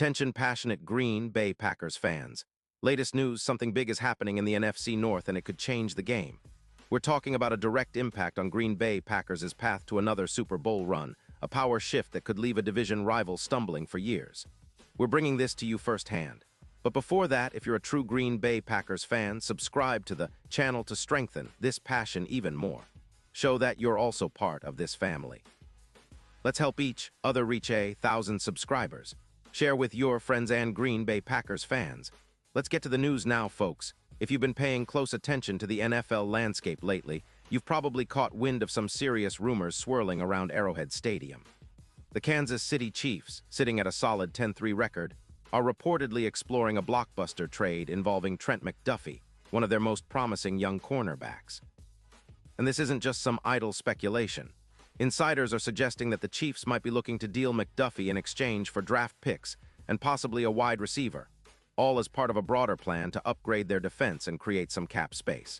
Attention passionate Green Bay Packers fans. Latest news, something big is happening in the NFC North and it could change the game. We're talking about a direct impact on Green Bay Packers' path to another Super Bowl run, a power shift that could leave a division rival stumbling for years. We're bringing this to you firsthand. But before that, if you're a true Green Bay Packers fan, subscribe to the channel to strengthen this passion even more. Show that you're also part of this family. Let's help each other reach 1,000 subscribers. Share with your friends and Green Bay Packers fans. Let's get to the news now, folks. If you've been paying close attention to the NFL landscape lately, you've probably caught wind of some serious rumors swirling around Arrowhead Stadium. The Kansas City Chiefs, sitting at a solid 10-3 record, are reportedly exploring a blockbuster trade involving Trent McDuffie, one of their most promising young cornerbacks. And this isn't just some idle speculation. Insiders are suggesting that the Chiefs might be looking to deal McDuffie in exchange for draft picks and possibly a wide receiver, all as part of a broader plan to upgrade their defense and create some cap space.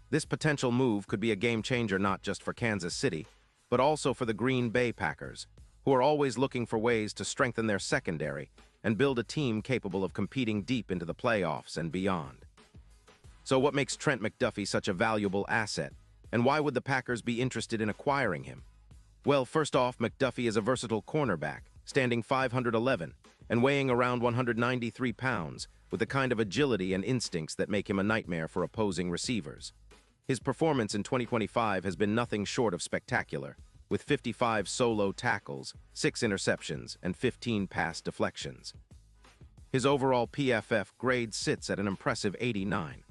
This potential move could be a game-changer not just for Kansas City, but also for the Green Bay Packers, who are always looking for ways to strengthen their secondary and build a team capable of competing deep into the playoffs and beyond. So what makes Trent McDuffie such a valuable asset, and why would the Packers be interested in acquiring him? Well, first off, McDuffie is a versatile cornerback, standing 511 and weighing around 193 pounds, with the kind of agility and instincts that make him a nightmare for opposing receivers. His performance in 2025 has been nothing short of spectacular, with 55 solo tackles, 6 interceptions, and 15 pass deflections. His overall PFF grade sits at an impressive 89.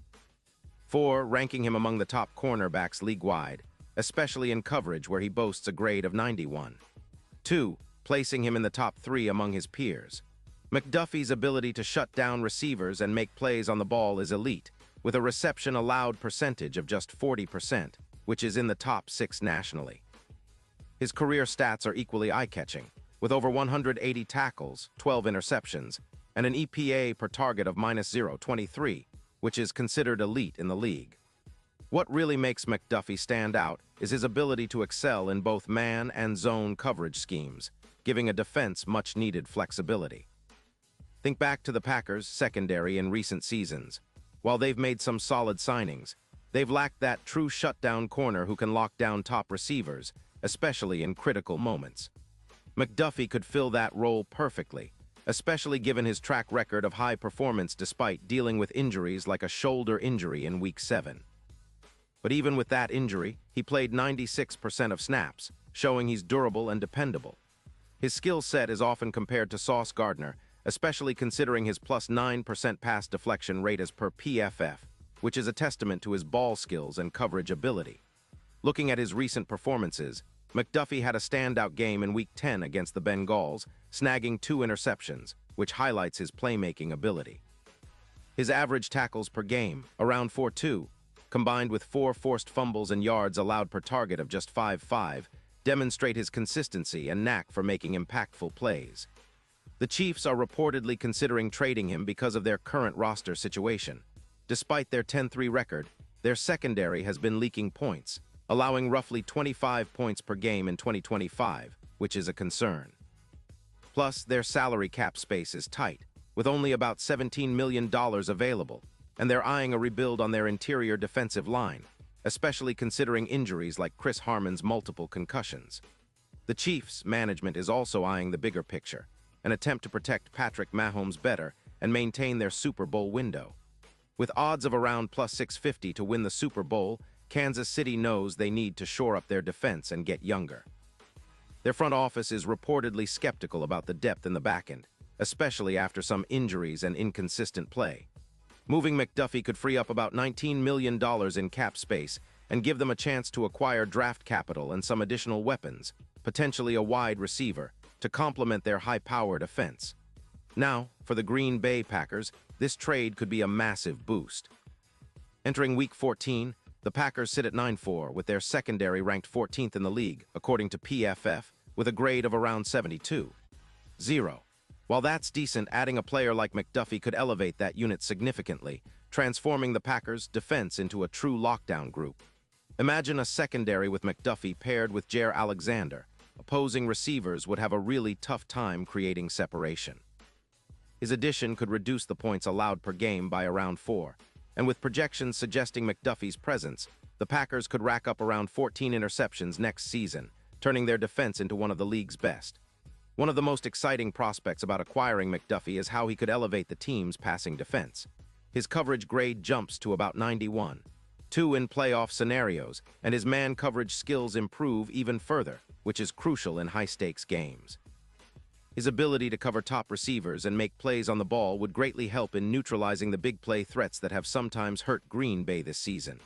4, ranking him among the top cornerbacks league-wide, especially in coverage where he boasts a grade of 91. 2, placing him in the top 3 among his peers. McDuffie's ability to shut down receivers and make plays on the ball is elite, with a reception allowed percentage of just 40%, which is in the top 6 nationally. His career stats are equally eye-catching, with over 180 tackles, 12 interceptions, and an EPA per target of -0.23, which is considered elite in the league. What really makes McDuffie stand out is his ability to excel in both man and zone coverage schemes, giving a defense much-needed flexibility. Think back to the Packers' secondary in recent seasons. While they've made some solid signings, they've lacked that true shutdown corner who can lock down top receivers, especially in critical moments. McDuffie could fill that role perfectly, especially given his track record of high performance despite dealing with injuries like a shoulder injury in Week 7. But even with that injury, he played 96% of snaps, showing he's durable and dependable. His skill set is often compared to Sauce Gardner, especially considering his +9% pass deflection rate as per PFF, which is a testament to his ball skills and coverage ability. Looking at his recent performances, McDuffie had a standout game in Week 10 against the Bengals, snagging 2 interceptions, which highlights his playmaking ability. His average tackles per game, around 4.2, combined with 4 forced fumbles and yards allowed per target of just 5.5, demonstrate his consistency and knack for making impactful plays. The Chiefs are reportedly considering trading him because of their current roster situation. Despite their 10-3 record, their secondary has been leaking points, allowing roughly 25 points per game in 2025, which is a concern. Plus, their salary cap space is tight, with only about $17 million available, and they're eyeing a rebuild on their interior defensive line, especially considering injuries like Chris Harmon's multiple concussions. The Chiefs' management is also eyeing the bigger picture, an attempt to protect Patrick Mahomes better and maintain their Super Bowl window. With odds of around +650 to win the Super Bowl, Kansas City knows they need to shore up their defense and get younger. Their front office is reportedly skeptical about the depth in the back end, especially after some injuries and inconsistent play. Moving McDuffie could free up about $19 million in cap space and give them a chance to acquire draft capital and some additional weapons, potentially a wide receiver, to complement their high-powered offense. Now, for the Green Bay Packers, this trade could be a massive boost. Entering Week 14, the Packers sit at 9-4, with their secondary ranked 14th in the league, according to PFF, with a grade of around 72. 0. While that's decent, adding a player like McDuffie could elevate that unit significantly, transforming the Packers' defense into a true lockdown group. Imagine a secondary with McDuffie paired with Jaire Alexander. Opposing receivers would have a really tough time creating separation. His addition could reduce the points allowed per game by around 4, and with projections suggesting McDuffie's presence, the Packers could rack up around 14 interceptions next season, turning their defense into one of the league's best. One of the most exciting prospects about acquiring McDuffie is how he could elevate the team's passing defense. His coverage grade jumps to about 91, 2 in playoff scenarios, and his man coverage skills improve even further, which is crucial in high-stakes games. His ability to cover top receivers and make plays on the ball would greatly help in neutralizing the big play threats that have sometimes hurt Green Bay this season.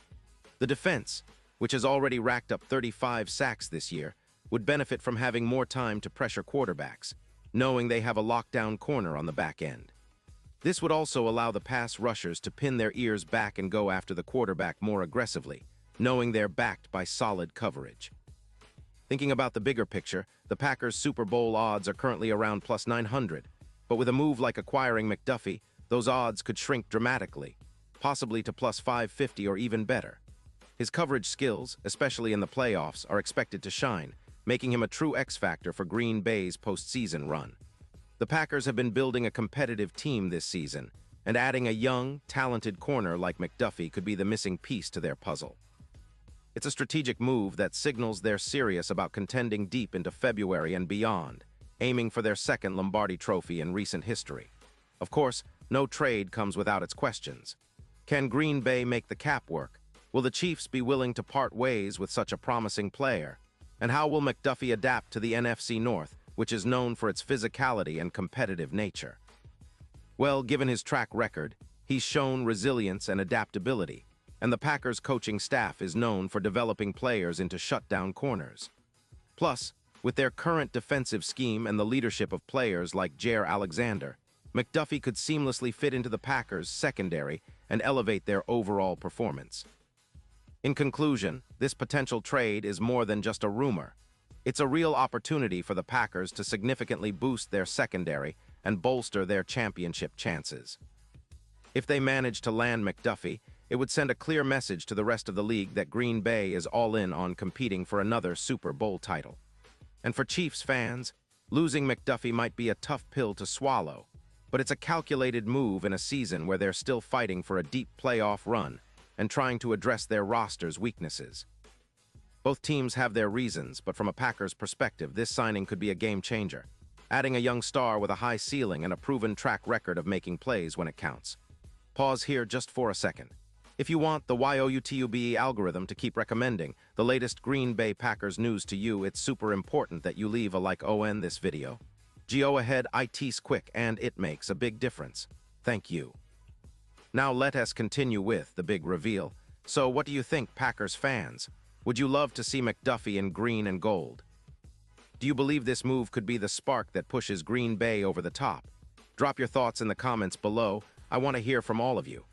The defense, which has already racked up 35 sacks this year, would benefit from having more time to pressure quarterbacks, knowing they have a lockdown corner on the back end. This would also allow the pass rushers to pin their ears back and go after the quarterback more aggressively, knowing they're backed by solid coverage. Thinking about the bigger picture, the Packers' Super Bowl odds are currently around plus 900, but with a move like acquiring McDuffie, those odds could shrink dramatically, possibly to plus 550 or even better. His coverage skills, especially in the playoffs, are expected to shine, making him a true X-factor for Green Bay's postseason run. The Packers have been building a competitive team this season, and adding a young, talented corner like McDuffie could be the missing piece to their puzzle. It's a strategic move that signals they're serious about contending deep into February and beyond, aiming for their second Lombardi Trophy in recent history. Of course, no trade comes without its questions. Can Green Bay make the cap work? Will the Chiefs be willing to part ways with such a promising player? And how will McDuffie adapt to the NFC North, which is known for its physicality and competitive nature? Well, given his track record, he's shown resilience and adaptability, and the Packers' coaching staff is known for developing players into shutdown corners. Plus, with their current defensive scheme and the leadership of players like Jaire Alexander, McDuffie could seamlessly fit into the Packers' secondary and elevate their overall performance. In conclusion, this potential trade is more than just a rumor. It's a real opportunity for the Packers to significantly boost their secondary and bolster their championship chances. If they manage to land McDuffie, it would send a clear message to the rest of the league that Green Bay is all in on competing for another Super Bowl title. And for Chiefs fans, losing McDuffie might be a tough pill to swallow, but it's a calculated move in a season where they're still fighting for a deep playoff run and trying to address their roster's weaknesses. Both teams have their reasons, but from a Packers perspective, this signing could be a game changer, adding a young star with a high ceiling and a proven track record of making plays when it counts. Pause here just for a second. If you want the YOUTUBE algorithm to keep recommending the latest Green Bay Packers news to you, it's super important that you leave a like on this video. Go ahead, it's quick and it makes a big difference. Thank you. Now let us continue with the big reveal. So what do you think, Packers fans? Would you love to see McDuffie in green and gold? Do you believe this move could be the spark that pushes Green Bay over the top? Drop your thoughts in the comments below. I want to hear from all of you.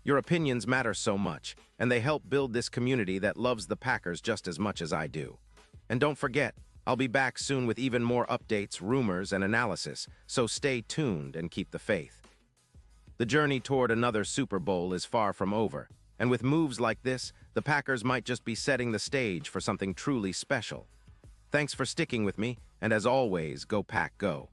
Your opinions matter so much, and they help build this community that loves the Packers just as much as I do. And don't forget, I'll be back soon with even more updates, rumors, and analysis, so stay tuned and keep the faith. The journey toward another Super Bowl is far from over, and with moves like this, the Packers might just be setting the stage for something truly special. Thanks for sticking with me, and as always, go Pack Go.